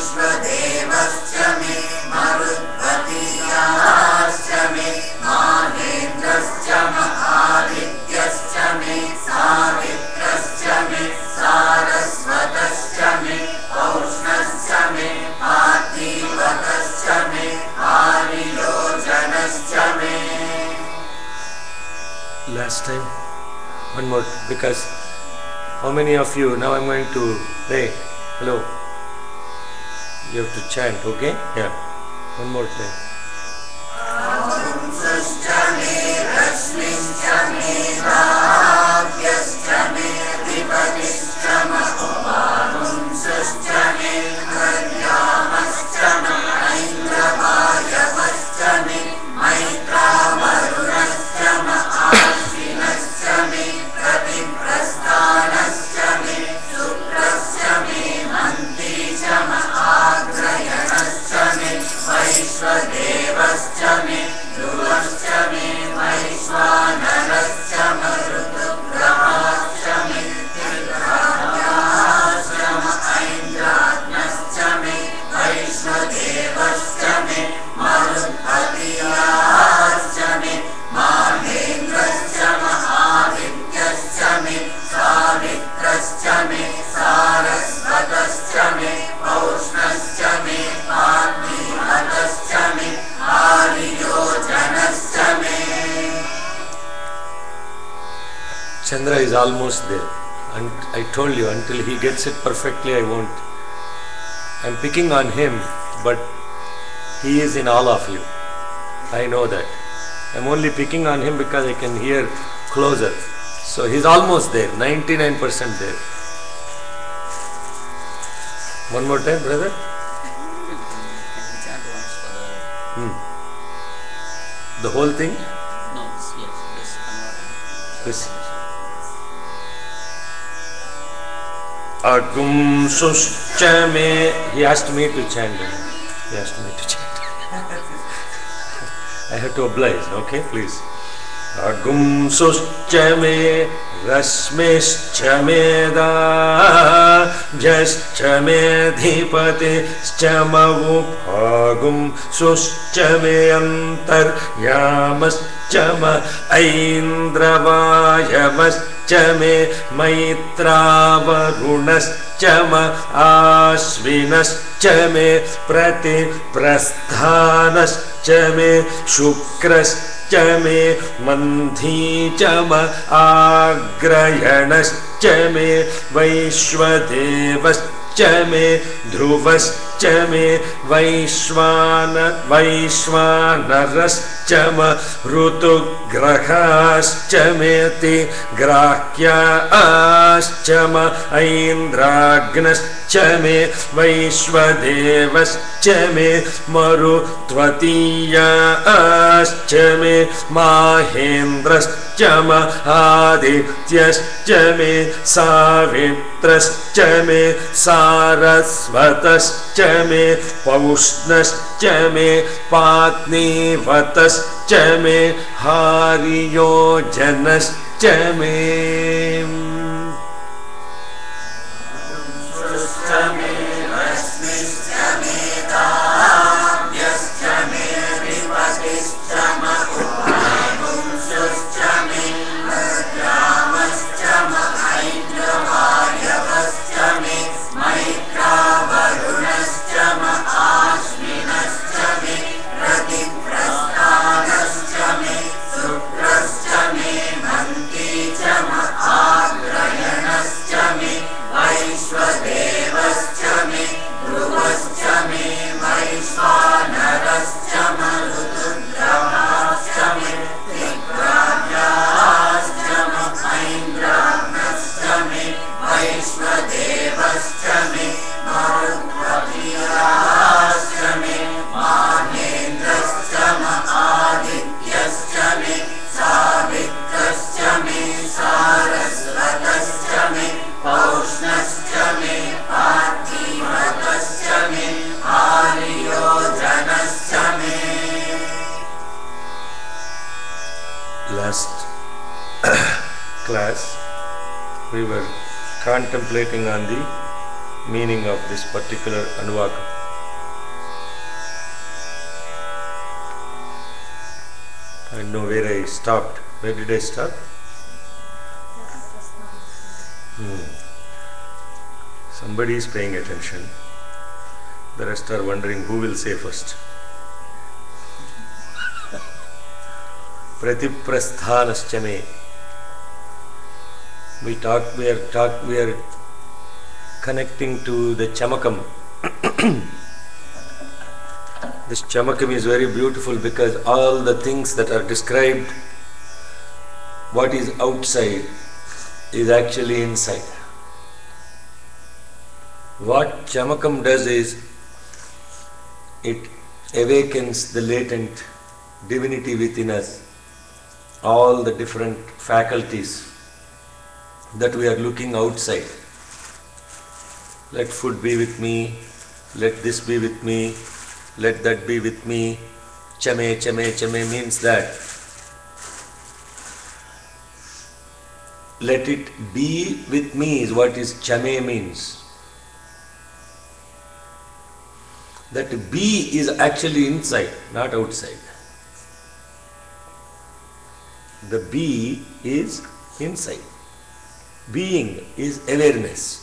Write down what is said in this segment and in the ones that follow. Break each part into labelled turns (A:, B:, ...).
A: वैश्वदेवश्च may मरुद्वतीयाश्च may माहेन्द्रश्च महादित्यश्च may सावित्रश्च may सारस्वतश्च may पौष्णश्च may पार्थिवतश्च may आर्योजनश्च may.
B: Last time, one more, because how many of you, now I'm going to pray, hello, you have to chant, okay? Yeah, one more time.
A: वैश्वदेवश्च may ध्रुवश्च may वैश्वानरश्च मरुद्ग्रहाश्च may त्रिग्राह्याश्च ऐन्द्राग्नश्च may वैश्वदेवश्च may मरुद्वतीयाश्च may माहेन्द्रश्च महादित्यश्च may सावित्रश्च may सारस्वतश्च may पौष्णश्च may पार्थिवतश्च may आर्योजनश्च may.
B: Chandra is almost there, and I told you, until he gets it perfectly I won't. I'm picking on him, but he is in all of you. I know that. I'm only picking on him because I can hear closer. So he's almost there, 99% there. One more time, brother.
C: Can we chant once for the...
B: The whole thing?
C: No, yes,
B: This. Agum suscha me. He asked me to chant. He asked me to chant. I have to oblige, okay, please. Agum suscha me rasmischa me da jascha me dhipati scha mavupagum suscha me antar yamascha ma aindravayavascha me maitravarunascha ma ashvinascha me prati prasthanascha me shukrascha me manthi chama agrayanascha me vaishvadevascha me dhruvascha me vaishvanarascha ma rutugrahascha me ti grahyascha ma aindragnascha me vaishvadevascha me marutvatiyaascha me mahendrascha ma adityascha me savitrascha me sarasvatascha me paushnascha me patnivatascha me hariyojanascha me. Last class we were contemplating on the meaning of this particular Anuvaka. I know where I stopped. Where did I stop? Somebody is paying attention. The rest are wondering who will say first. Pratiprasthanascha me. We are connecting to the Chamakam. This Chamakam is very beautiful because all the things that are described, what is outside is actually inside. What Chamakam does is, it awakens the latent divinity within us, all the different faculties that we are looking outside. Let food be with me, let this be with me, let that be with me. Chame, chame, chame means that. Let it be with me is what is chame means. That be is actually inside, not outside. The be is inside. Being is awareness.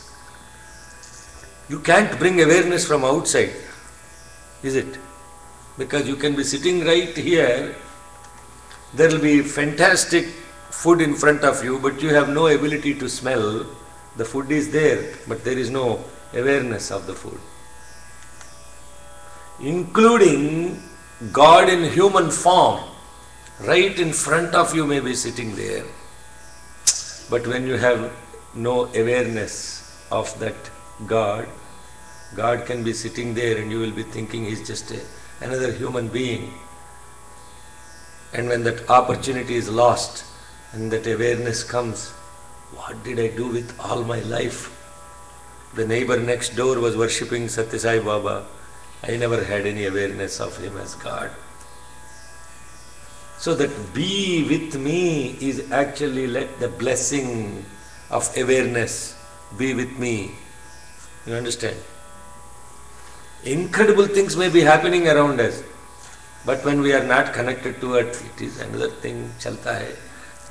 B: You can't bring awareness from outside, is it? Because you can be sitting right here, there will be fantastic food in front of you, but you have no ability to smell. The food is there, but there is no awareness of the food. Including God in human form, right in front of you may be sitting there. But when you have no awareness of that God, God can be sitting there and you will be thinking He is just another human being. And when that opportunity is lost and that awareness comes, what did I do with all my life? The neighbor next door was worshipping Satya Sai Baba. I never had any awareness of him as God. So that be with me is actually let the blessing of awareness be with me. You understand? Incredible things may be happening around us, but when we are not connected to it, it is another thing, chalta hai.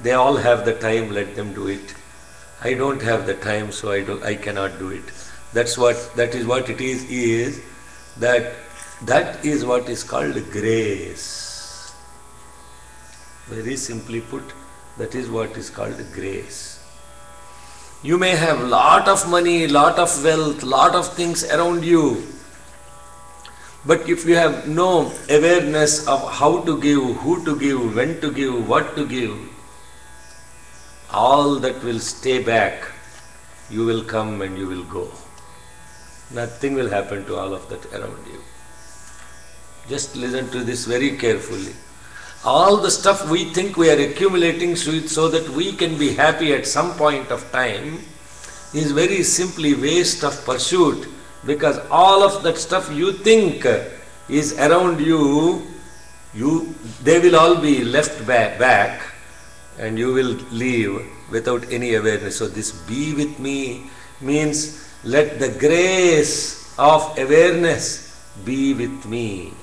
B: They all have the time, let them do it. I don't have the time, so I cannot do it. That is what it is that is what is called grace. Very simply put, that is what is called grace. You may have lot of money, lot of wealth, lot of things around you, but if you have no awareness of how to give, who to give, when to give, what to give, all that will stay back. You will come and you will go. Nothing will happen to all of that around you. Just listen to this very carefully. All the stuff we think we are accumulating so that we can be happy at some point of time is very simply waste of pursuit, because all of that stuff you think is around you, they will all be left back and you will leave without any awareness. So this be with me means let the grace of awareness be with me.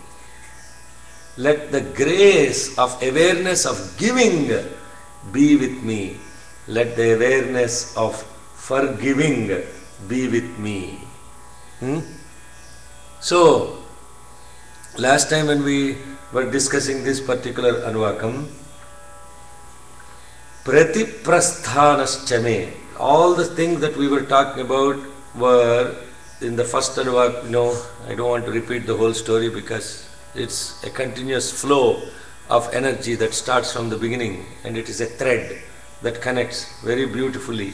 B: Let the grace of awareness of giving be with me. Let the awareness of forgiving be with me. So, last time when we were discussing this particular Anuvakam, Pratiprasthanascha me, all the things that we were talking about were in the first Anuvakam. I don't want to repeat the whole story because it's a continuous flow of energy that starts from the beginning, and it is a thread that connects very beautifully.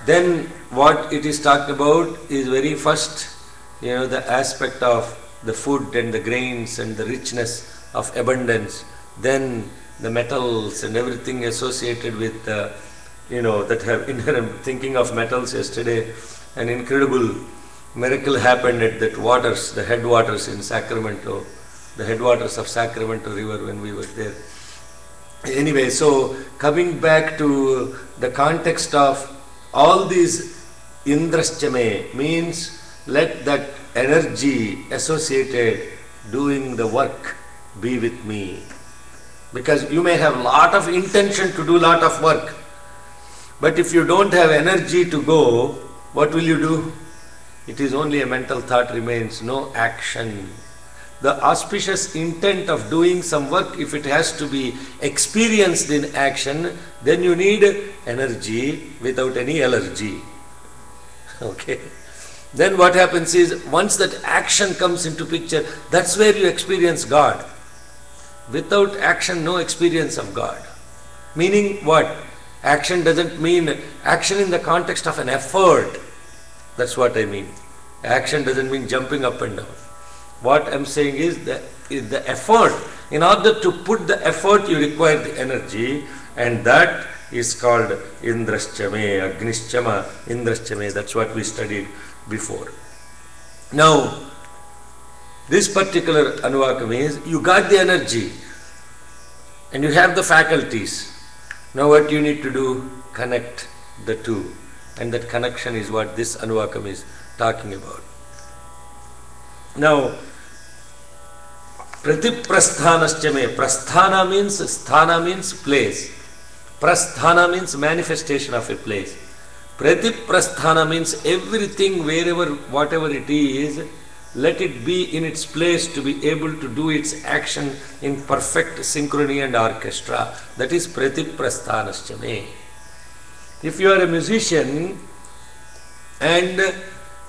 B: Then what it is talked about is very first, the aspect of the food and the grains and the richness of abundance. Then the metals and everything associated with, that have inherent. Thinking of metals yesterday, an incredible miracle happened at that waters, the headwaters in Sacramento, the headwaters of Sacramento River when we were there. Anyway, so coming back to the context of all these Indraschame means let that energy associated doing the work be with me. Because you may have lot of intention to do lot of work, but if you don't have energy to go, what will you do? It is only a mental thought remains, no action. The auspicious intent of doing some work, if it has to be experienced in action, then you need energy without any allergy. Okay? Then what happens is, once that action comes into picture, that's where you experience God. Without action, no experience of God. Meaning what? Action doesn't mean action in the context of an effort. That's what I mean. Action doesn't mean jumping up and down. What I'm saying is the effort. In order to put the effort, you require the energy, and that is called Indraschame, Agnischama, Indraschame. That's what we studied before. Now, this particular Anuvakam is, you got the energy and you have the faculties. Now what you need to do? Connect the two. And that connection is what this Anuvakam is talking about. Now, Pratiprasthanasthame. Prasthana means, sthana means place. Prasthana means manifestation of a place. Pratiprasthana means everything, wherever, whatever it is, let it be in its place to be able to do its action in perfect synchrony and orchestra. That is Pratiprasthanasthame. If you are a musician and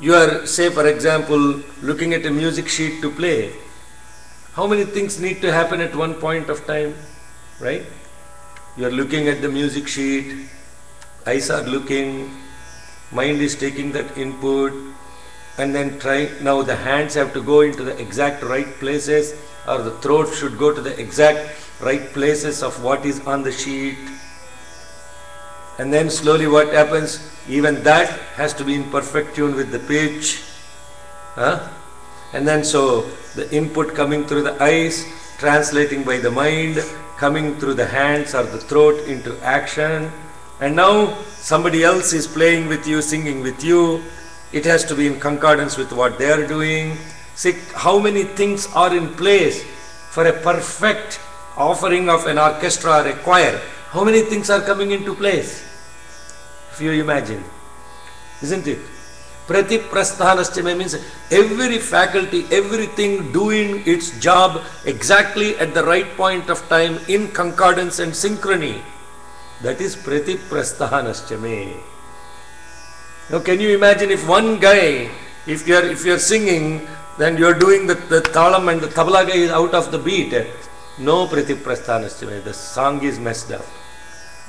B: you are, say for example, looking at a music sheet to play, how many things need to happen at one point of time, right? You are looking at the music sheet, eyes are looking, mind is taking that input, and then now the hands have to go into the exact right places, or the throat should go to the exact right places of what is on the sheet. And then slowly what happens? Even that has to be in perfect tune with the pitch. And then so the input coming through the eyes, translating by the mind, coming through the hands or the throat into action. And now somebody else is playing with you, singing with you. It has to be in concordance with what they are doing. See how many things are in place for a perfect offering of an orchestra or a choir. How many things are coming into place? If you imagine, isn't it? Pratiprasthanasthame means every faculty, everything doing its job exactly at the right point of time in concordance and synchrony. That is Pratiprasthanasthame. Now can you imagine if one guy, if you are singing, then you are doing the talam and the tabla guy is out of the beat. No Pratiprasthanasthame, the song is messed up.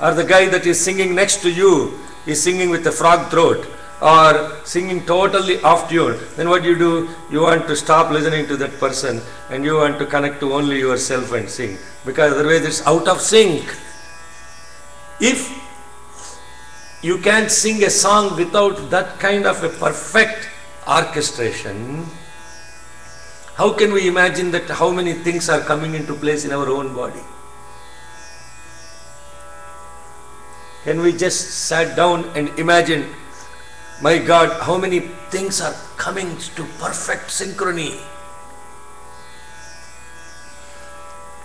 B: Or the guy that is singing next to you is singing with a frog throat or singing totally off tune. Then what you do? You want to stop listening to that person and you want to connect to only yourself and sing, because otherwise it's out of sync. If you can't sing a song without that kind of a perfect orchestration, how can we imagine that how many things are coming into place in our own body? Can we just sat down and imagine, my God, how many things are coming to perfect synchrony?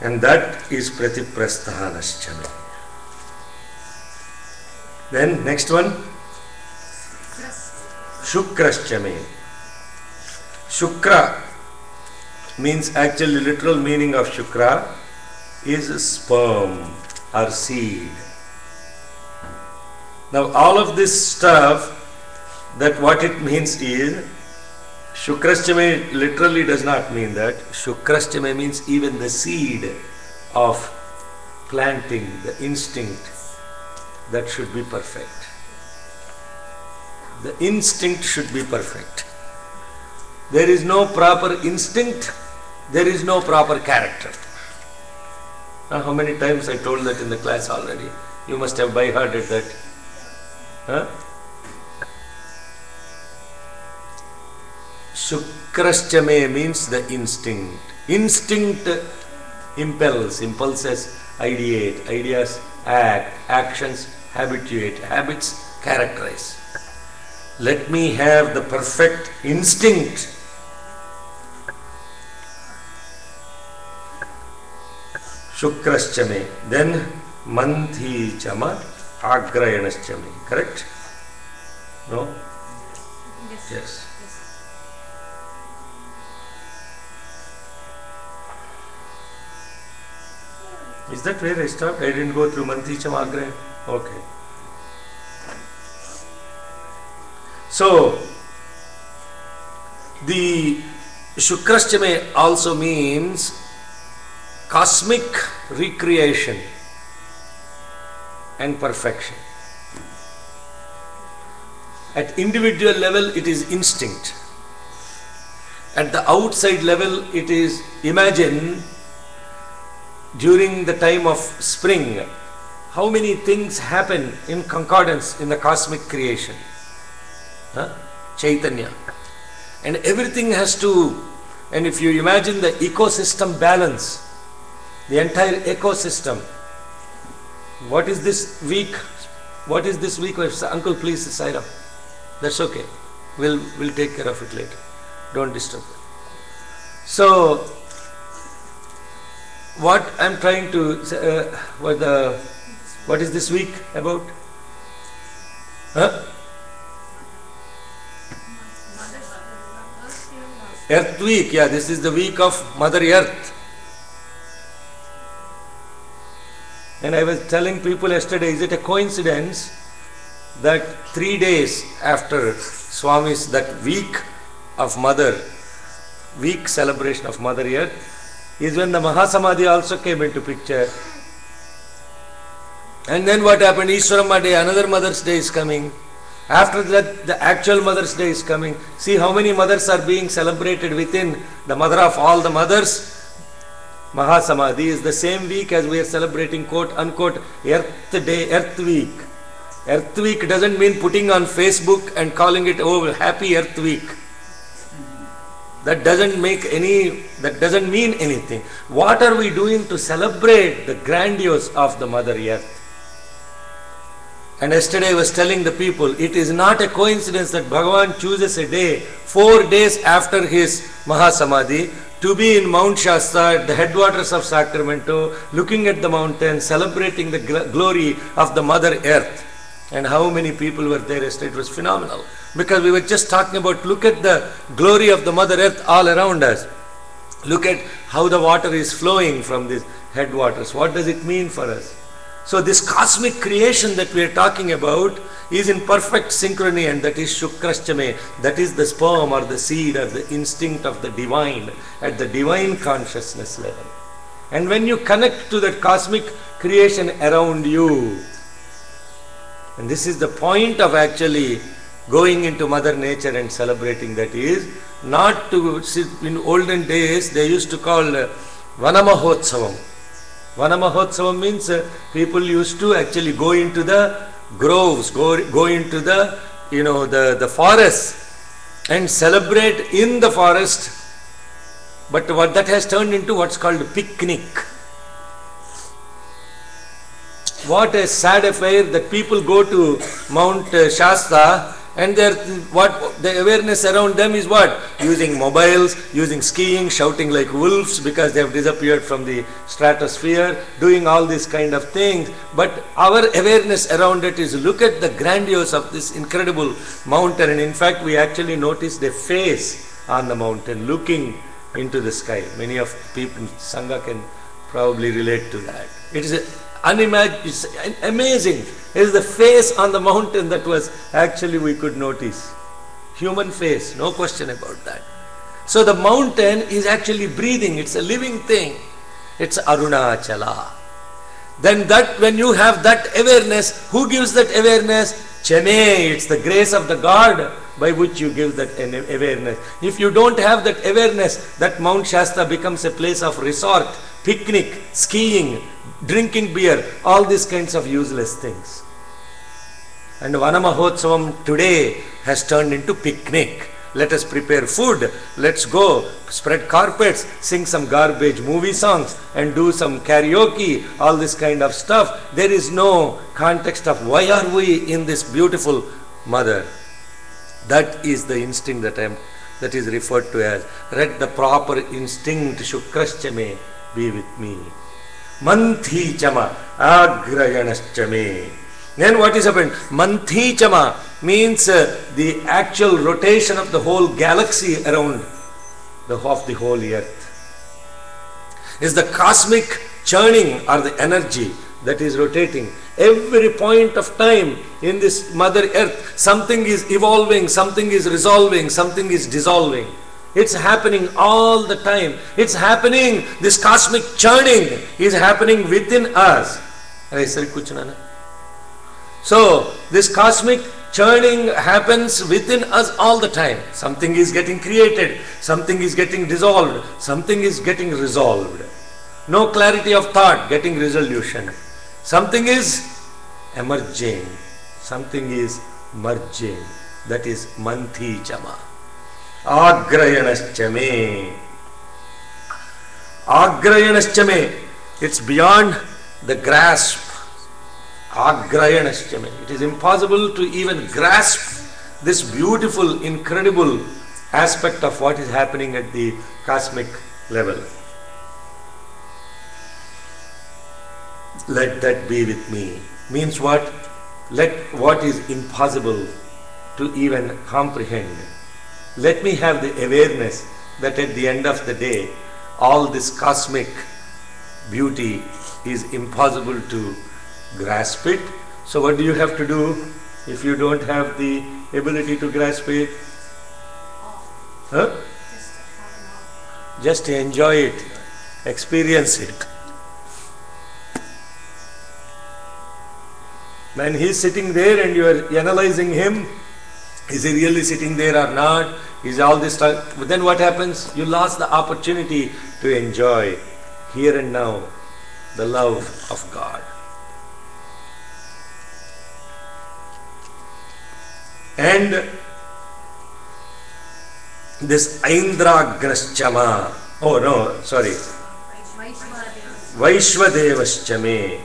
B: And that is Pratiprasthanasthame. Then next one, Shukrasthame. Shukra means, actually literal meaning of Shukra is sperm or seed. Now all of this stuff, that what it means is, Shukrasthame literally does not mean that. Shukrasthame means even the seed of planting, the instinct, that should be perfect. The instinct should be perfect. There is no proper instinct, there is no proper character. Now, how many times I told that in the class already? You must have by-hearted that. Shukrasthame means the instinct. Instinct impels, impulses ideate, ideas act, actions habituate, habits characterize. Let me have the perfect instinct. Shukraschame. Then Manthi Chama Agrayanashchame. Correct? No?
D: Yes.
B: Yes. Is that where I stopped? I didn't go through Manthi Chama Agraya. Okay. So, the Shukraschame also means cosmic recreation and perfection. At individual level, it is instinct. At the outside level, it is, imagine during the time of spring, how many things happen in concordance in the cosmic creation. Chaitanya. And everything has to, and if you imagine the ecosystem balance, the entire ecosystem. What is this week? What is this week? Uncle, please, Saira. That's okay. We'll take care of it later. Don't disturb them. So, what I'm trying to say, what is this week about? Huh? Earth week. Yeah, this is the week of Mother Earth. And I was telling people yesterday, is it a coincidence that 3 days after Swami's, that week of Mother, week celebration of Mother Earth, is when the Mahasamadhi also came into picture. And then what happened? Ishwaramma Day, another Mother's Day is coming. After that, the actual Mother's Day is coming. See how many mothers are being celebrated within the mother of all the mothers. Mahasamadhi is the same week as we are celebrating quote unquote Earth Day, Earth Week. Earth Week doesn't mean putting on Facebook and calling it, oh, Happy Earth Week. That doesn't mean anything. What are we doing to celebrate the grandiose of the Mother Earth? And yesterday I was telling the people, it is not a coincidence that Bhagavan chooses a day, 4 days after his Mahasamadhi, to be in Mount Shasta, the headwaters of Sacramento, looking at the mountain, celebrating the glory of the Mother Earth. And how many people were there yesterday? It was phenomenal. Because we were just talking about, look at the glory of the Mother Earth all around us. Look at how the water is flowing from these headwaters. What does it mean for us? So this cosmic creation that we are talking about is in perfect synchrony, and that is Shukraschame. That is the sperm or the seed or the instinct of the divine at the divine consciousness level. And when you connect to that cosmic creation around you, and this is the point of actually going into Mother Nature and celebrating, that is not to sit. In olden days they used to call Vanamahotsavam. Vanamahotsavam means people used to actually go into the groves, go into the, the forest and celebrate in the forest. But what that has turned into what's called picnic. What a sad affair that people go to Mount Shasta and the awareness around them is what? Using mobiles, using skiing, shouting like wolves because they have disappeared from the stratosphere, doing all these kind of things. But our awareness around it is, look at the grandiose of this incredible mountain. And in fact, we actually noticed a face on the mountain looking into the sky. Many of people in Sangha can probably relate to that. It is it's amazing. It is the face on the mountain that was actually we could notice. Human face, no question about that. So the mountain is actually breathing. It's a living thing. It's Arunachala. Then that, when you have that awareness, who gives that awareness? Chame. It's the grace of the God by which you give that awareness. If you don't have that awareness, that Mount Shasta becomes a place of resort, picnic, skiing, drinking beer, all these kinds of useless things. And Vanamahotsavam today has turned into picnic. Let us prepare food, let's go spread carpets, sing some garbage movie songs and do some karaoke, all this kind of stuff. There is no context of why are we in this beautiful mother. That is the instinct that is referred to as, let the proper instinct Shukrascha me be with me. Manthi chama agrayanascha me. Then what is happened? Manthi chama means the actual rotation of the whole galaxy around the whole earth. Is the cosmic churning or the energy that is rotating. Every point of time in this Mother Earth, something is evolving, something is resolving, something is dissolving. It's happening all the time. It's happening. This cosmic churning is happening within us. So, this cosmic churning happens within us all the time. Something is getting created, something is getting dissolved, something is getting resolved. No clarity of thought, getting resolution. Something is emerging, something is merging. That is Manthi Chama. Agrayanascha me. Agrayanascha me. It's beyond the grasp. Agrayanascha me. It is impossible to even grasp this beautiful, incredible aspect of what is happening at the cosmic level. Let that be with me. Means what? Let what is impossible to even comprehend. Let me have the awareness that at the end of the day, all this cosmic beauty is impossible to grasp it. So what do you have to do if you don't have the ability to grasp it? Huh? Just enjoy it, experience it. When he is sitting there and you are analyzing him, is he really sitting there or not? Is all this stuff? But then what happens? You lost the opportunity to enjoy here and now the love of God. And this Aindragraschama, oh no, sorry, Vaishvadevaschame.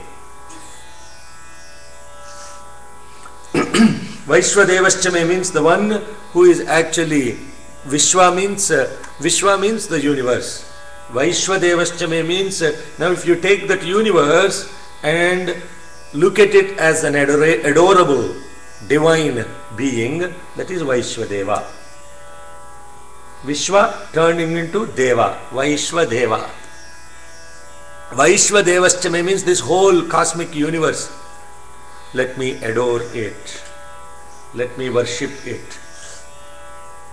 B: Vaishvadevaschame means the one who is actually, Vishwa means the universe. Vaishvadevaschame means, now if you take that universe and look at it as an adorable, divine being, that is Vaishvadeva. Vishwa turning into Deva, Vaishvadeva. Vaishvadevaschame means this whole cosmic universe. Let me adore it. Let me worship it.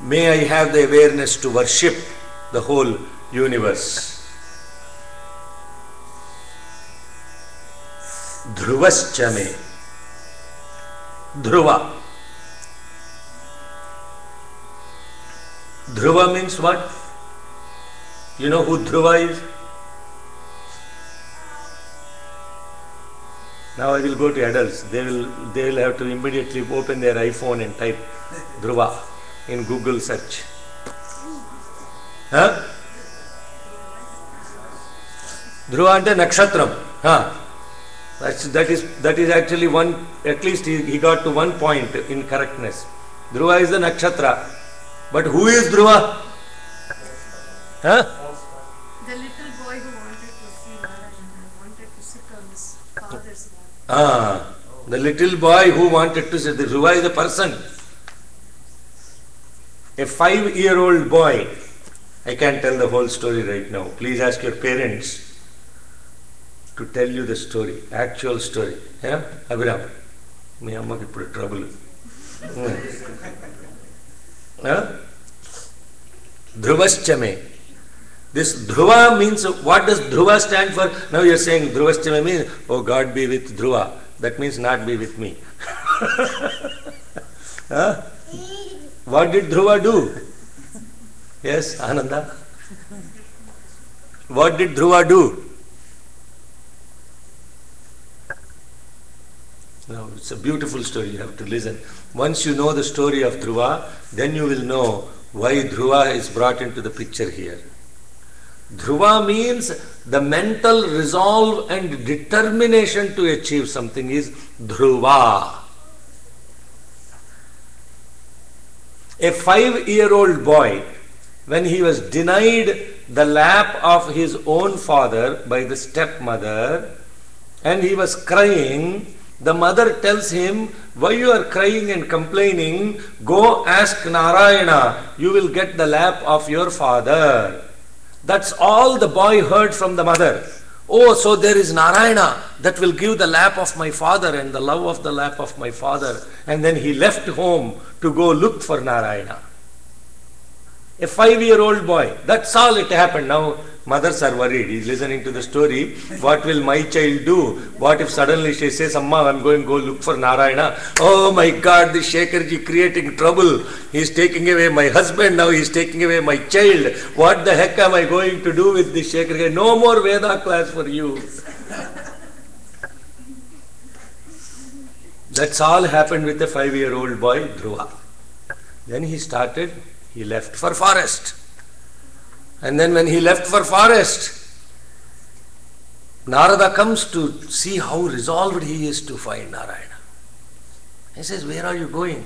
B: May I have the awareness to worship the whole universe. Dhruvaschame. Dhruva. Dhruva means what? You know who Dhruva is? Now I will go to adults. They will have to immediately open their iPhone and type Dhruva in Google search. Huh? Dhruva ante nakshatram. Huh? That is actually one, at least he got to one point in correctness. Dhruva is the nakshatra. But who is Dhruva? Huh?
D: The little boy who wanted to see Narayana, wanted to sit on his father's lap.
B: The little boy who wanted to sit. Dhruva is a person. A 5-year-old boy. I can't tell the whole story right now. Please ask your parents to tell you the story, actual story. Yeah? Abhiram, my amma ki put trouble. Huh? Dhruvaschame. This Dhruva means, what does Dhruva stand for? Now you are saying Dhruvaschame means, oh God be with Dhruva. That means not be with me. Huh? What did Dhruva do? Yes, Ananda? What did Dhruva do? No, it's a beautiful story. You have to listen. Once you know the story of Dhruva, then you will know why Dhruva is brought into the picture here. Dhruva means the mental resolve and determination to achieve something is Dhruva. A 5-year-old boy, when he was denied the lap of his own father by the stepmother, and he was crying, the mother tells him, why you are crying and complaining? Go ask Narayana, you will get the lap of your father. That's all the boy heard from the mother. Oh, so there is Narayana that will give the lap of my father and the love of the lap of my father. And then he left home to go look for Narayana. A 5-year-old boy. That's all it happened. Now mothers are worried. He's listening to the story. What will my child do? What if suddenly she says, Amma, I'm going to go look for Narayana. Oh my God, this Shekharji creating trouble. He's taking away my husband. Now he's taking away my child. What the heck am I going to do with this Shekharji? No more Veda class for you. That's all happened with the 5-year-old boy, Dhruva. Then he left for forest. And then when he left for forest, Narada comes to see how resolved he is to find Narayana. He says, where are you going?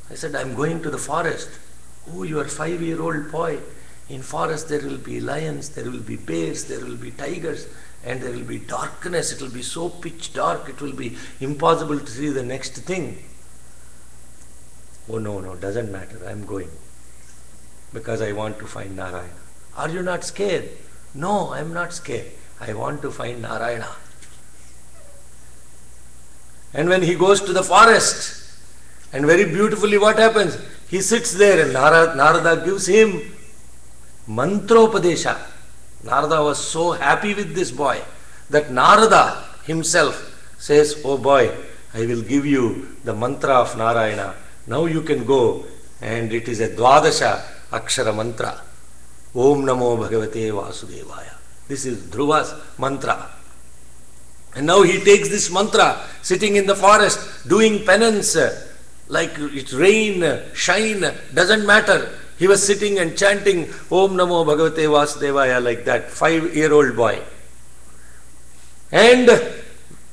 B: I said, I'm going to the forest. Oh, you are a 5-year-old boy. In forest there will be lions, there will be bears, there will be tigers, and there will be darkness. It will be so pitch dark, it will be impossible to see the next thing. Oh no, doesn't matter, I'm going. Because I want to find Narayana. Are you not scared? No, I am not scared. I want to find Narayana. And when he goes to the forest, and very beautifully what happens? He sits there and Narada gives him mantropadesha. Narada was so happy with this boy that Narada himself says, oh boy, I will give you the mantra of Narayana. Now you can go, and it is a Dwadasha Akshara mantra. Om Namo Bhagavate Vasudevaya. This is Dhruva's mantra. And now he takes this mantra, sitting in the forest, doing penance, like it rain, shine, doesn't matter. He was sitting and chanting Om Namo Bhagavate Vasudevaya like that, 5-year-old boy. And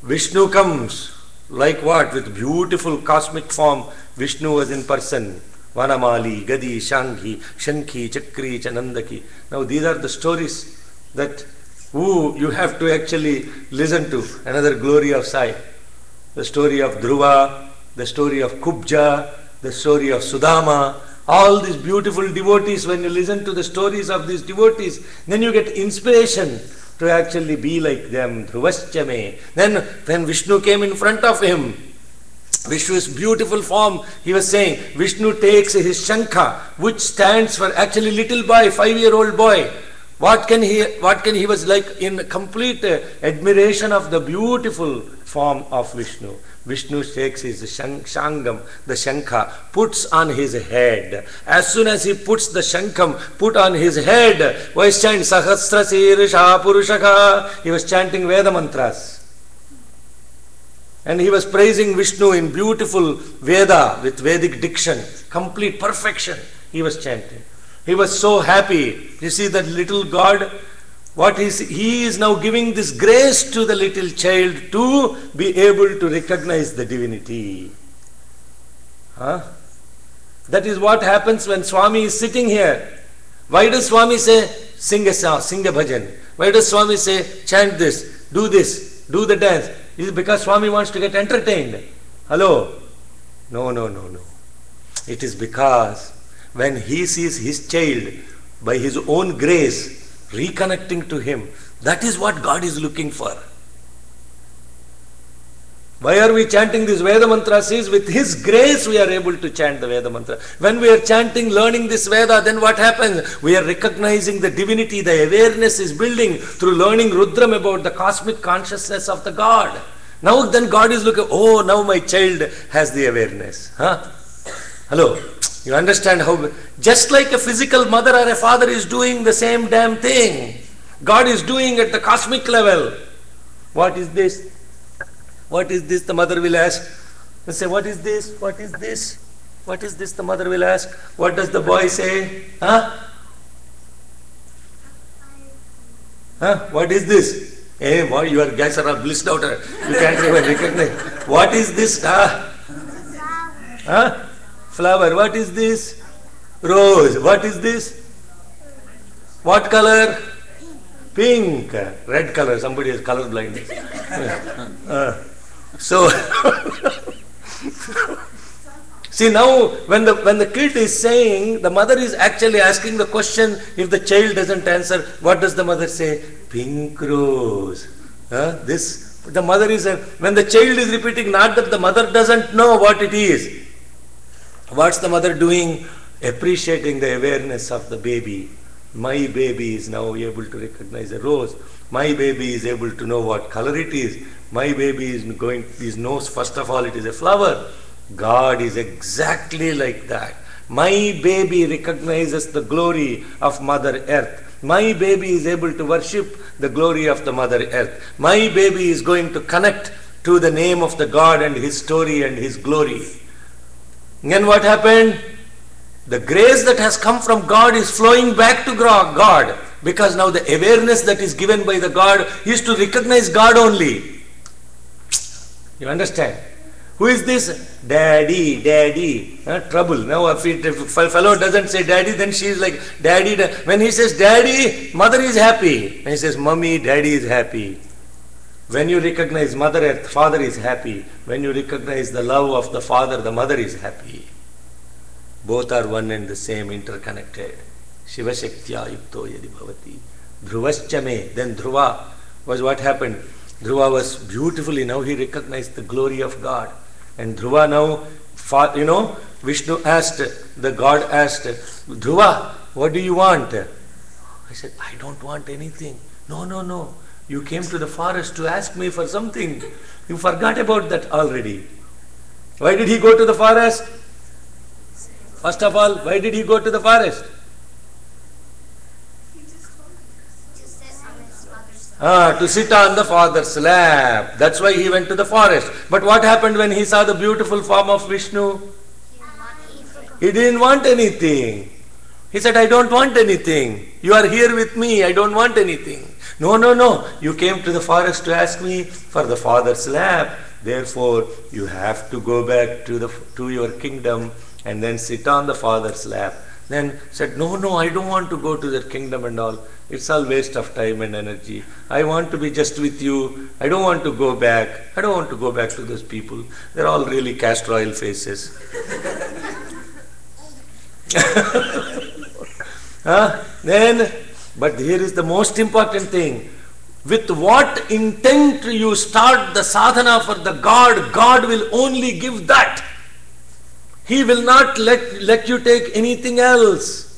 B: Vishnu comes, like what? With beautiful cosmic form. Vishnu was in person. Vanamali, Gadi, Shankhi, Chakri, Chanandaki. Now these are the stories that you have to actually listen to. Another glory of Sai. The story of Dhruva, the story of Kubja, the story of Sudama. All these beautiful devotees, when you listen to the stories of these devotees, then you get inspiration to actually be like them. Dhruvaschame. Then when Vishnu came in front of him, Vishnu's beautiful form, he was saying, Vishnu takes his Shankha, which stands for actually little boy, 5-year-old boy. What can he was like in complete admiration of the beautiful form of Vishnu. Vishnu takes his Shangam, the Shankha, puts on his head. As soon as he puts the Shankam, put on his head, was chanting Sahasra Sirsha Purushaka. He was chanting Veda mantras. And he was praising Vishnu in beautiful Veda with Vedic diction, complete perfection. He was chanting. He was so happy. You see that little God, he is now giving this grace to the little child to be able to recognize the divinity. That is what happens when Swami is sitting here. Why does Swami say, sing a song, sing a bhajan? Why does Swami say, chant this, do the dance? Is it because Swami wants to get entertained? Hello? No. It is because when he sees his child by his own grace reconnecting to him, that is what God is looking for. Why are we chanting these Veda mantras? Is with His grace we are able to chant the Veda mantra. When we are chanting, learning this Veda, then what happens? We are recognizing the divinity, the awareness is building through learning Rudram about the cosmic consciousness of the God. Now then God is looking, oh, now my child has the awareness. Hello? You understand how, just like a physical mother or a father is doing the same damn thing, God is doing at the cosmic level. What is this? What is this? The mother will ask. They say, what is this? What is this? What is this? The mother will ask. What does the boy say? What is this? Hey, boy, your guys are all blissed out. You can't even recognize. What is this? Flower. What is this? Rose. What is this? What color? Pink. Red color. Somebody has color blindness. So see, now when the kid is saying, the mother is actually asking the question. If the child doesn't answer, what does the mother say? Pink rose. The mother is when the child is repeating, not that the mother doesn't know what it is. What's the mother doing? Appreciating the awareness of the baby. My baby is now able to recognize a rose. My baby is able to know what color it is. My baby knows first of all it is a flower. God is exactly like that. My baby recognizes the glory of Mother Earth. My baby is able to worship the glory of the Mother Earth. My baby is going to connect to the name of the God and His story and His glory. Then what happened? The grace that has come from God is flowing back to God, because now the awareness that is given by the God is to recognize God only. You understand? Who is this? Daddy, daddy. Trouble. Now if a fellow doesn't say daddy, then she is like, daddy. When he says daddy, mother is happy. When he says mummy, daddy is happy. When you recognize Mother Earth, father is happy. When you recognize the love of the father, the mother is happy. Both are one and the same, interconnected. Shiva Shaktya Yukto Yadi Bhavati. Dhruvascha me. Then Dhruva was what happened. Dhruva was beautifully, now he recognized the glory of God. And Dhruva now, Vishnu asked, the God asked, Dhruva, what do you want? I said, I don't want anything. No. You came to the forest to ask me for something. You forgot about that already. Why did he go to the forest? First of all, why did he go to the forest? To sit on the father's lap. That's why he went to the forest. But what happened when he saw the beautiful form of Vishnu? He didn't want anything. He said, I don't want anything. You are here with me. I don't want anything. No. You came to the forest to ask me for the father's lap. Therefore, you have to go back to your kingdom and then sit on the father's lap. Then said, no, I don't want to go to that kingdom and all. It's all waste of time and energy. I want to be just with you. I don't want to go back. I don't want to go back to those people. They're all really castor oil faces. But here is the most important thing. With what intent you start the sadhana for the God, God will only give that. He will not let you take anything else.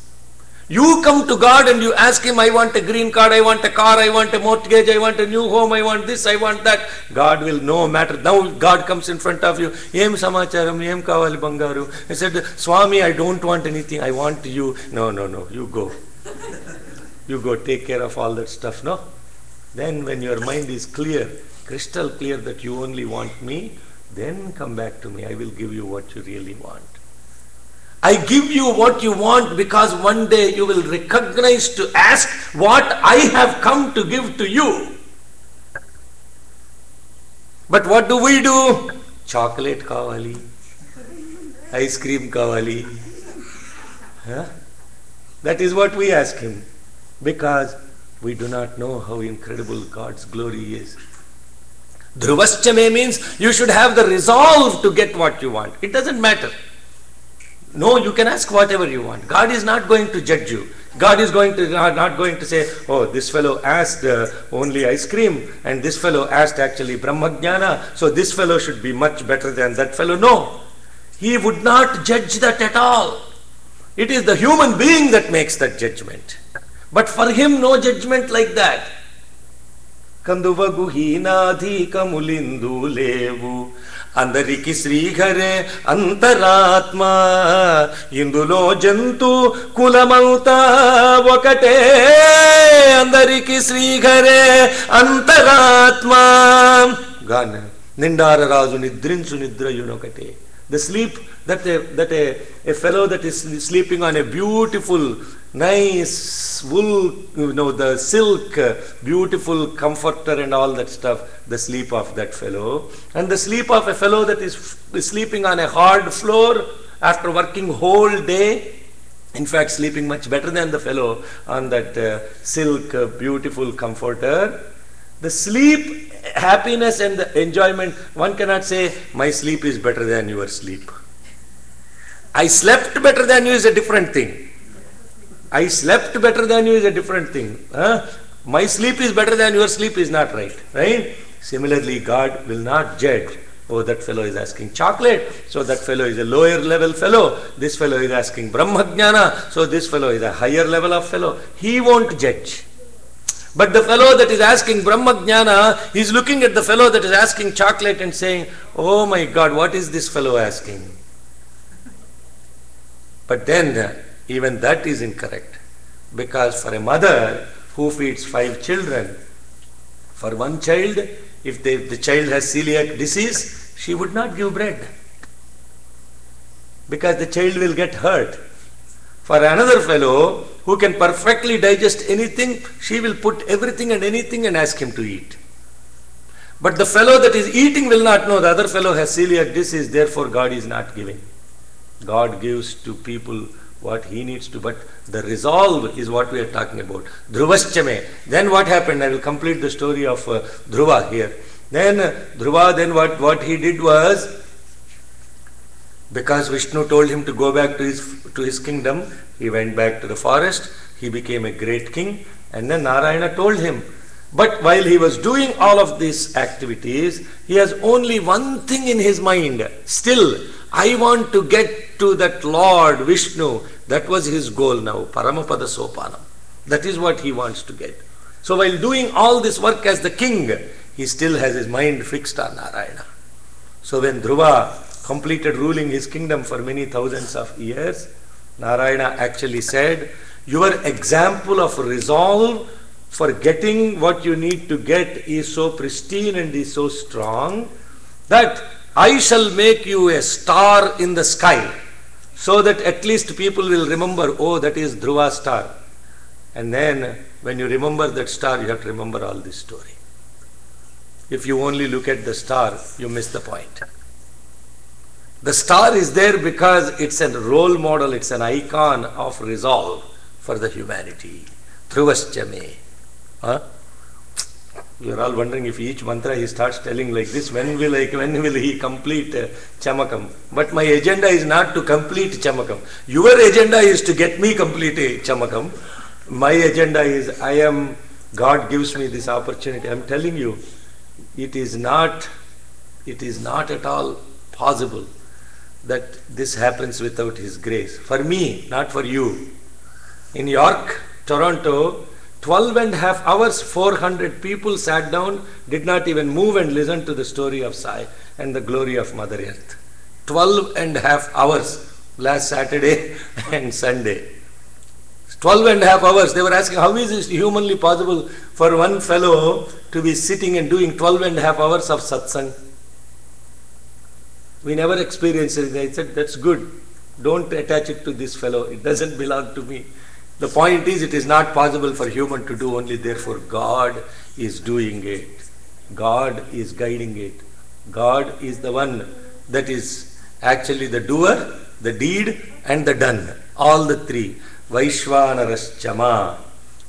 B: You come to God and you ask Him, I want a green card, I want a car, I want a mortgage, I want a new home, I want this, I want that. God will no matter. Now God comes in front of you. Em samacharam, em kavali bangaru. He said, Swami, I don't want anything, I want you. No, you go. You go take care of all that stuff, no? Then when your mind is clear, crystal clear that you only want me, then come back to me. I will give you what you really want. I give you what you want because one day you will recognize to ask what I have come to give to you. But what do? Chocolate kavali, ice cream kavali. That is what we ask Him, because we do not know how incredible God's glory is. Dhruvaschame means you should have the resolve to get what you want. It doesn't matter. No, you can ask whatever you want. God is not going to judge you. God is not going to say, oh, this fellow asked only ice cream and this fellow asked actually Brahmajnana, so this fellow should be much better than that fellow. No, He would not judge that at all. It is the human being that makes that judgment. But for Him, no judgment like that. Kanduvagu heenadhika mulindu levu Andariki Srighare Antaratma Indulo Jantu Kulamauta Vakate Andariki Srighare Antaratma Gana Nindara Razu Nidrinsu Nidra Yunokate. The sleep that a fellow that is sleeping on a beautiful, nice wool, the silk, beautiful comforter and all that stuff, the sleep of that fellow, and the sleep of a fellow that is sleeping on a hard floor, after working whole day, in fact sleeping much better than the fellow on that silk beautiful comforter, the sleep, happiness and the enjoyment, one cannot say my sleep is better than your sleep. I slept better than you is a different thing. I slept better than you is a different thing. My sleep is better than your sleep is not right. Right? Similarly, God will not judge. Oh, that fellow is asking chocolate, so that fellow is a lower level fellow. This fellow is asking Brahmajnana, so this fellow is a higher level of fellow. He won't judge. But the fellow that is asking Brahmajnana, he is looking at the fellow that is asking chocolate and saying, oh my God, what is this fellow asking? But then, even that is incorrect. Because for a mother who feeds 5 children, for one child, if the child has celiac disease, she would not give bread. Because the child will get hurt. For another fellow who can perfectly digest anything, she will put everything and anything and ask him to eat. But the fellow that is eating will not know the other fellow has celiac disease, therefore God is not giving. God gives to people what he needs to, but the resolve is what we are talking about. Dhruvaschame. Then what happened? I will complete the story of Dhruva here. Then Dhruva, what he did was, because Vishnu told him to go back to his kingdom, he went back to the forest, he became a great king, and then Narayana told him. But while he was doing all of these activities, he has only one thing in his mind. Still, I want to get to that Lord Vishnu. That was his goal now, Paramapada Sopanam. That is what he wants to get. So while doing all this work as the king, he still has his mind fixed on Narayana. So when Dhruva completed ruling his kingdom for many thousands of years, Narayana actually said, your example of resolve for getting what you need to get is so pristine and is so strong that I shall make you a star in the sky, so that at least people will remember, oh, that is Dhruva star. And then when you remember that star, you have to remember all this story. If you only look at the star, you miss the point. The star is there because it's a role model, it's an icon of resolve for the humanity. Dhruvaschame. You are all wondering if each mantra he starts telling like this, when will he complete Chamakam? But my agenda is not to complete Chamakam. Your agenda is to get me complete Chamakam. My agenda is, God gives me this opportunity. I am telling you, it is not at all possible that this happens without His grace. For me, not for you. In York, Toronto, 12.5 hours, 400 people sat down, did not even move and listened to the story of Sai and the glory of Mother Earth. 12.5 hours, last Saturday and Sunday. 12.5 hours, they were asking, how is it humanly possible for one fellow to be sitting and doing 12.5 hours of satsang? We never experienced it. I said, that's good. Don't attach it to this fellow. It doesn't belong to me. The point is, it is not possible for human to do only, therefore God is doing it. God is guiding it. God is the one that is actually the doer, the deed and the done. All the three. Vaishvanaraschama.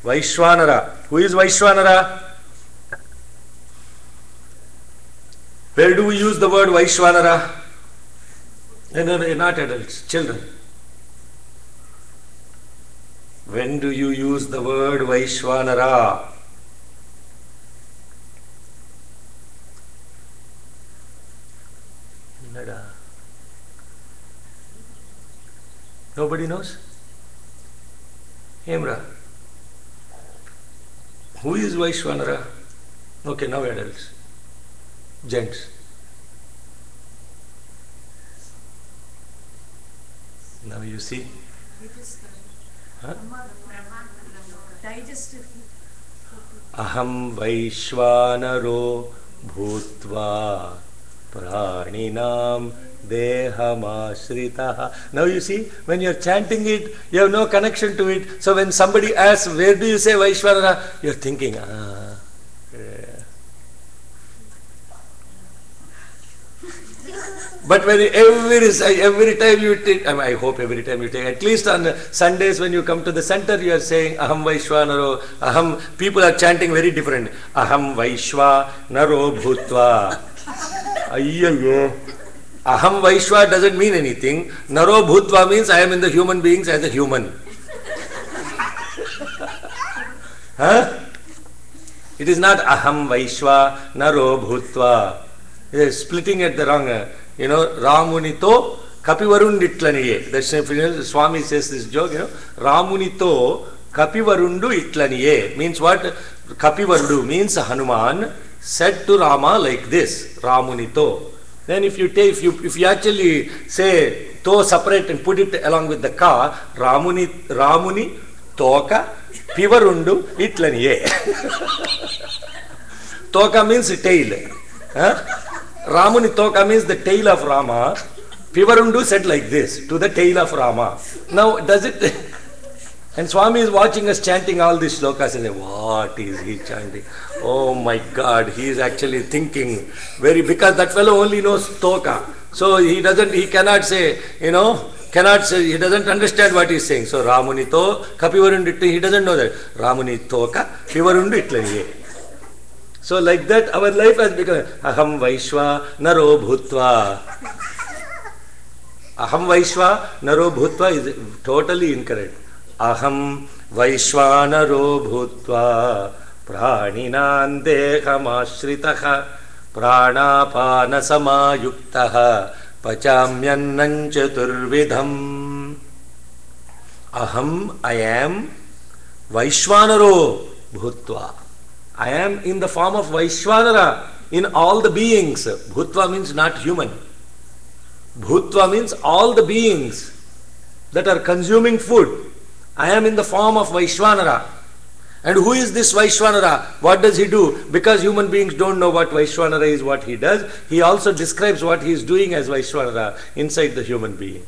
B: Vaishvanara. Who is Vaishvanara? Where do we use the word Vaishvanara? No, not adults, children. When do you use the word Vaishvanara? Nobody knows? Hemra. Who is Vaishvanara? Okay, now adults. Gents. Now you see. Huh? Aham Vaishvanaro Bhutva Praninam Dehamashritaha. Now you see, when you are chanting it, you have no connection to it. So when somebody asks, where do you say Vaishvanara? You are thinking, yeah. But when every time you take, I hope every time you take, at least on Sundays when you come to the center, you are saying Aham Vaishwanaro, Aham, people are chanting very different. Aham Vaishwanaro Bhutva. Ayyo. Aham Vaishwa doesn't mean anything. Naro Bhutva means I am in the human beings as a human. Huh? It is not Aham Vaishwa Naro Bhutva. It is splitting at the wrong. Ramunito Kapivarundu Itlaniye. The Swami says this joke, Ramunito Kapivarundu Itlaniye means what? Kapivarundu means Hanuman said to Rama like this, Ramunito. Then if you actually say to separate and put it along with the ka, Ramuni Toka Pivarundu Itlaniye. Toka means tail. Ramuni Toka means the tail of Rama. Pivarundu said like this to the tail of Rama. Now does it? And Swami is watching us chanting all these slokas and say, what is he chanting? Oh my God, he is actually thinking because that fellow only knows Toka. So he cannot say, he doesn't understand what he is saying. So Ramuni To, Kapivarundu, he doesn't know that. Ramuni Toka, Pivarundu Itlaniye. So like that our life has become Aham Vaishwa Naro Bhutva. Aham Vaishwa Naro Bhutva is totally incorrect. Aham Vaishwanaro Bhutva Praninan Dehamashritah Pranapana Samayuktaha Pachamyannan Chaturvidham. Aham, I am Vaishwanaro Bhutva. I am in the form of Vaishwanara in all the beings. Bhutva means not human. Bhutva means all the beings that are consuming food. I am in the form of Vaishwanara. And who is this Vaishwanara? What does he do? Because human beings don't know what Vaishwanara is, what he does, he also describes what he is doing as Vaishwanara inside the human being.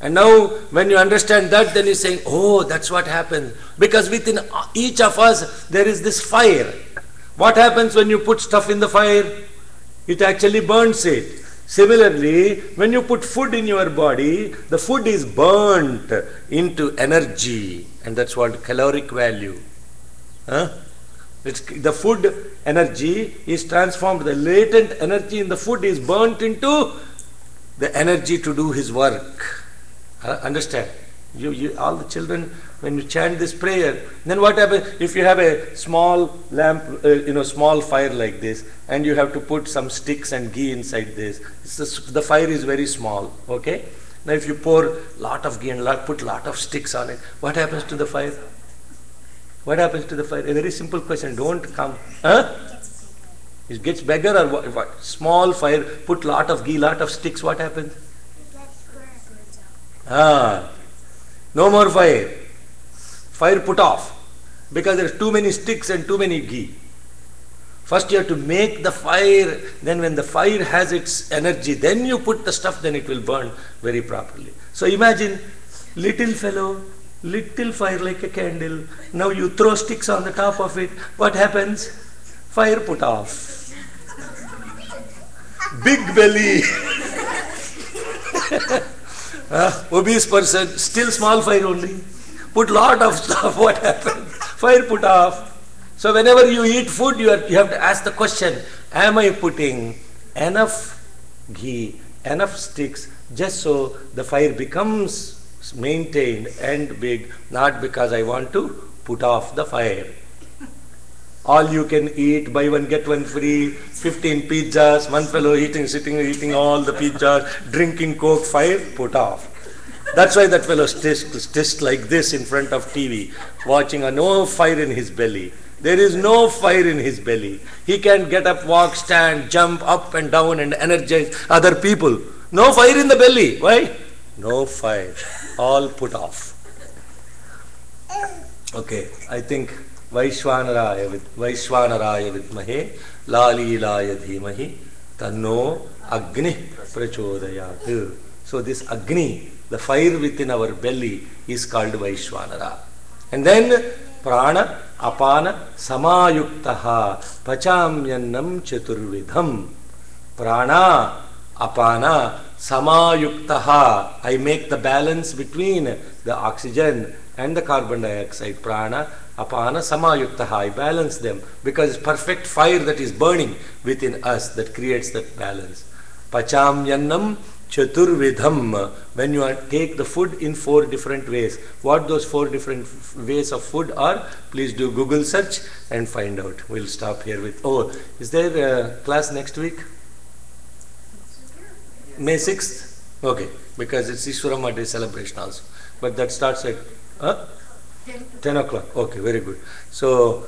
B: And now when you understand that, then you're saying, oh, that's what happens. Because within each of us there is this fire. What happens when you put stuff in the fire? It actually burns it. Similarly, when you put food in your body, the food is burnt into energy, and that's what caloric value. The food energy is transformed. The latent energy in the food is burnt into the energy to do his work. Understand? All the children, when you chant this prayer, then what happens if you have a small lamp, small fire like this, and you have to put some sticks and ghee inside this. The fire is very small. Okay. Now, if you pour lot of ghee and put lot of sticks on it, what happens to the fire? What happens to the fire? A very simple question. Don't come. It gets bigger or what? Small fire. Put lot of ghee, lot of sticks. What happens? No more fire. Fire put off. Because there are too many sticks and too many ghee. First you have to make the fire. Then when the fire has its energy, then you put the stuff, then it will burn very properly. So imagine, little fellow, little fire like a candle. Now you throw sticks on the top of it. What happens? Fire put off. Big belly. Obese person, still small fire only. Put lot of stuff, what happens? Fire put off. So whenever you eat food, you have to ask the question, am I putting enough ghee, enough sticks, just so the fire becomes maintained and big, not because I want to put off the fire. All you can eat, buy one get one free, 15 pizzas, one fellow sitting eating all the pizzas, drinking coke, fire put off. That's why that fellow sits like this in front of TV, watching no fire in his belly. There is no fire in his belly. He can get up, walk, stand, jump up and down and energize other people. No fire in the belly. Why? No fire. All put off. Okay, I think Vaishwanaraya vidmahe lalilaya dhimahi tanno agni prachodayat. So this agni, the fire within our belly, is called Vaishwanara. And then prana apana samayuktaha pachamyannam chaturvidham. Prana, apana samayuktaha. I make the balance between the oxygen and the carbon dioxide. Prana, apana samayuktaha. I balance them because it's perfect fire that is burning within us that creates that balance. Pachamyannam chaturvidham. When you take the food in 4 different ways. What those 4 different ways of food are, please do Google search and find out. We'll stop here with. Oh, is there a class next week? May 6th? Okay, because it's Ishwarama Day celebration also. But that starts at 10 o'clock. Okay, very good. So,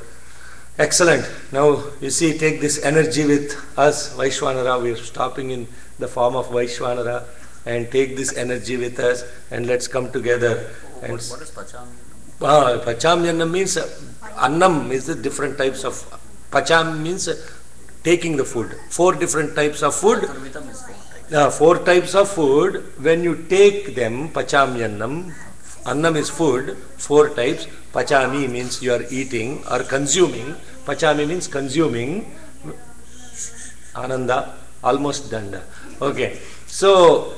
B: excellent. Now, you see, take this energy with us, Vaishwanara. We are stopping in the form of Vaishwanara. And take this energy with us and let's come together. And
C: What is Pacham?
B: Pachamyanam means annam is the different types of. Pacham means taking the food. 4 different types of food.
C: Chaturvidham is 4 types.
B: 4 types of food. When you take them, pachamyanam, annam is food, 4 types. Pachami means you are eating or consuming. Pachami means consuming. Ananda, almost danda. Okay. So,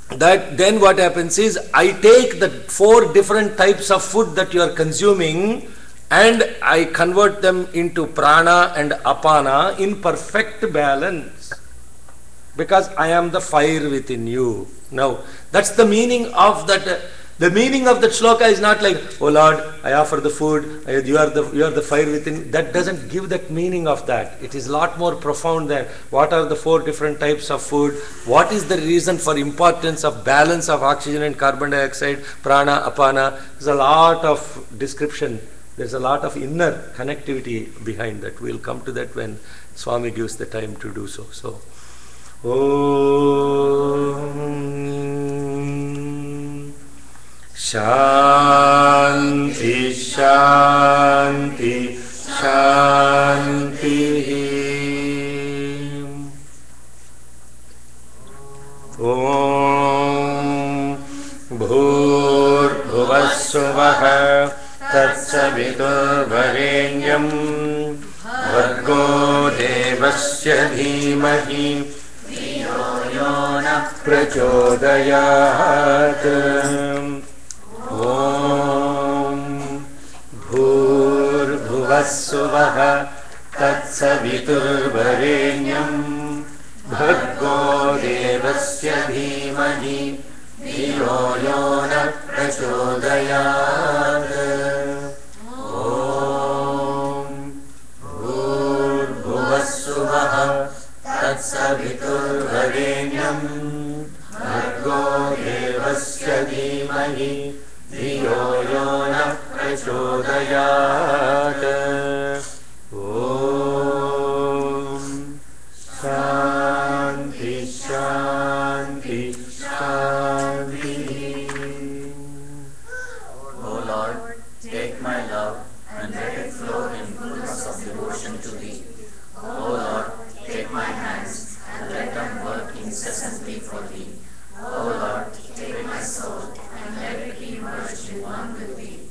B: that then what happens is I take the 4 different types of food that you are consuming and I convert them into prana and apana in perfect balance because I am the fire within you. Now that's the meaning of that. The meaning of that shloka is not like, oh Lord, I offer the food, you are the fire within. That doesn't give that meaning of that. It is a lot more profound than what are the 4 different types of food, what is the reason for importance of balance of oxygen and carbon dioxide, prana, apana. There's a lot of description. There's a lot of inner connectivity behind that. We'll come to that when Swami gives the time to do so. So, Shanti, Shanti, Shanti. Om Bhurbhuvassuvaha Tatsaviturvarenyam Bhargo Devasya Dhimahi Dhiyo Yo Nah Prachodayat. Om Bhurbhuvassuvaha Tatsaviturvarenyam Bhargo Devasya Dhimahi Dhiyo Yo Nah Prachodayat. Om Bhurbhuvassuvaha Tatsaviturvarenyam Bhargo Devasya Dhimahi Dhiyo Yo Nah Prachodayat. Om Shanti, Shanti, Shanti.
C: O Lord, take my love and let it flow in fullness of devotion to Thee. O Lord, take my hands and let them work incessantly for Thee. O Lord, take my soul and let it be merged in one with Thee.